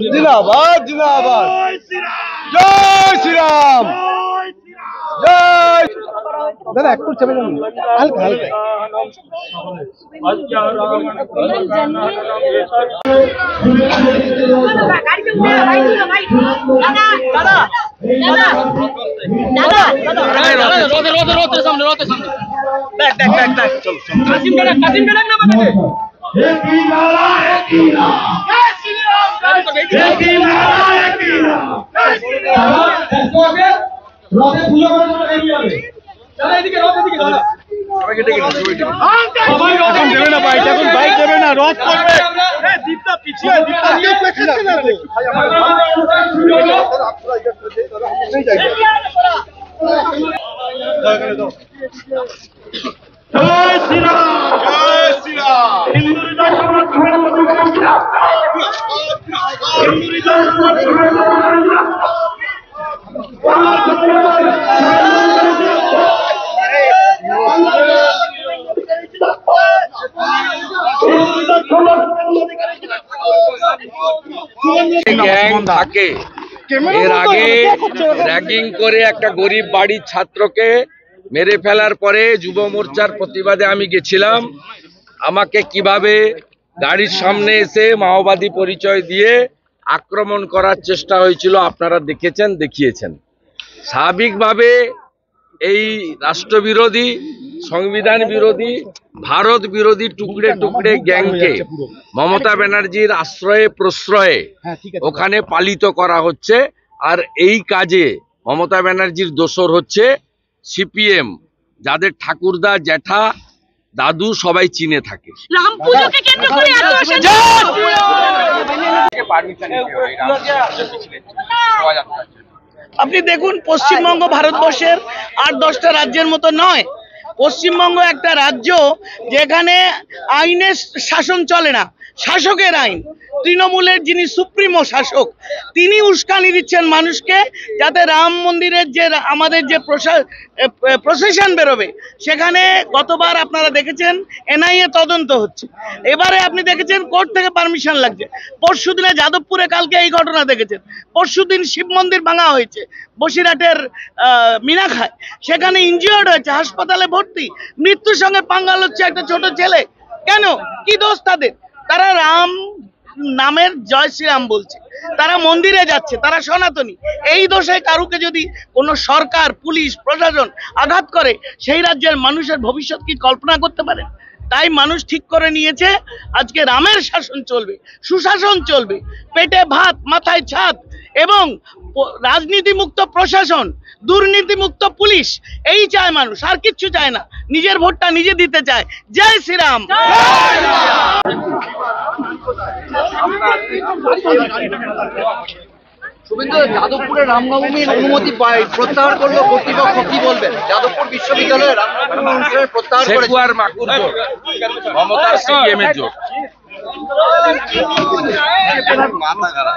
जिंदाबाद जिंदाबाद जय श्री राम जय दादा একটু চেপে যান হালকা হালকা रोते सामने बैक चलो कासिम का ना बताते एक ही नारा जय श्री राम एक ही नारा जय श्री राम रोते फूलों का नहीं आवे चला এদিকে দাদা সবাইকে ডেকে নিন সবাই রোতে দেবে না বাইক এখন বাইক দেবে না রথ করবে এ দীপটা পিছিয়ে দীপটা কেউ পেছাচ্ছে না ভাই আমার আপনারা ইধর से दादा हम नहीं जाएंगे जय श्री राम हिंदू हृदय संरक्षण हिंदू हृदय গ্যাং থাকে এর আগে র‍্যাগিং করে একটা গরিব বাড়ির ছাত্রকে মেরে ফেলার পরে যুব মোর্চার প্রতিবাদে আমি গেছিলাম। আমাকে কিভাবে গাড়ির সামনে এসে মাওবাদী পরিচয় দিয়ে আক্রমণ করার চেষ্টা হয়েছিল আপনারা দেখেছেন, দেখিয়েছেন। স্বাভাবিকভাবে এই রাষ্ট্রবিরোধী, সংবিধান বিরোধী, ভারত বিরোধী টুকরে টুকরে গ্যাংকে মমতা ব্যানার্জির আশ্রয়ে প্রশ্রয়ে ওখানে পালিত করা হচ্ছে। আর এই কাজে মমতা ব্যানার্জির দোসর হচ্ছে সিপিএম, যাদের ঠাকুরদা, জ্যাঠা, দাদু সবাই চিনে থাকে। আপনি দেখুন, পশ্চিমবঙ্গ ভারতবর্ষের ৮-১০টা রাজ্যের মতো নয়। পশ্চিমবঙ্গ একটা রাজ্য যেখানে আইনের শাসন চলে না, শাসকের আইন। তৃণমূলের যিনি সুপ্রিমো শাসক, তিনি উস্কানি দিচ্ছেন মানুষকে, যাতে রাম মন্দিরের যে আমাদের যে প্রসেশন বেরোবে, সেখানে গতবার আপনারা দেখেছেন এনআইএ তদন্ত হচ্ছে। এবারে আপনি দেখেছেন কোর্ট থেকে পারমিশন লাগছে। পরশুদিনে যাদবপুরে কালকে এই ঘটনা দেখেছেন। পরশুদিন শিব মন্দির ভাঙা হয়েছে বসিরহাটের মিনাখায়, সেখানে ইনজিওর্ড হয়েছে, হাসপাতালে ভর্তি, মৃত্যুর সঙ্গে পাঙ্গাল হচ্ছে একটা ছোট ছেলে। কেন? কি দোষ তাদের? তারা রাম নামের জয় শ্রীরাম বলছে, তারা মন্দিরে যাচ্ছে, তারা সনাতনী। এই দোষে কারুকে যদি কোনো সরকার, পুলিশ, প্রশাসন আঘাত করে, সেই রাজ্যের মানুষের ভবিষ্যৎ কি কল্পনা করতে পারে? তাই মানুষ ঠিক করে নিয়েছে আজকে রামের শাসন চলবে, সুশাসন চলবে, পেটে ভাত, মাথায় ছাদ, এবং রাজনীতি মুক্ত প্রশাসন, দুর্নীতি মুক্ত পুলিশ। এই চায় মানুষ, আর কিচ্ছু চায় না। নিজের ভোটটা নিজে দিতে চায়। জয় শ্রীরাম। শুভেন্দু, যাদবপুরে রামনবমীর অনুমতি প্রত্যাহার করলো কর্তৃপক্ষ, কি বলবেন? যাদবপুর বিশ্ববিদ্যালয়ে রামনবমী অনুষ্ঠানে প্রত্যাহার করে সেকুয়ার মাকুর জোট, মমতার সিপিএম এর জোট। মাথা খারাপ।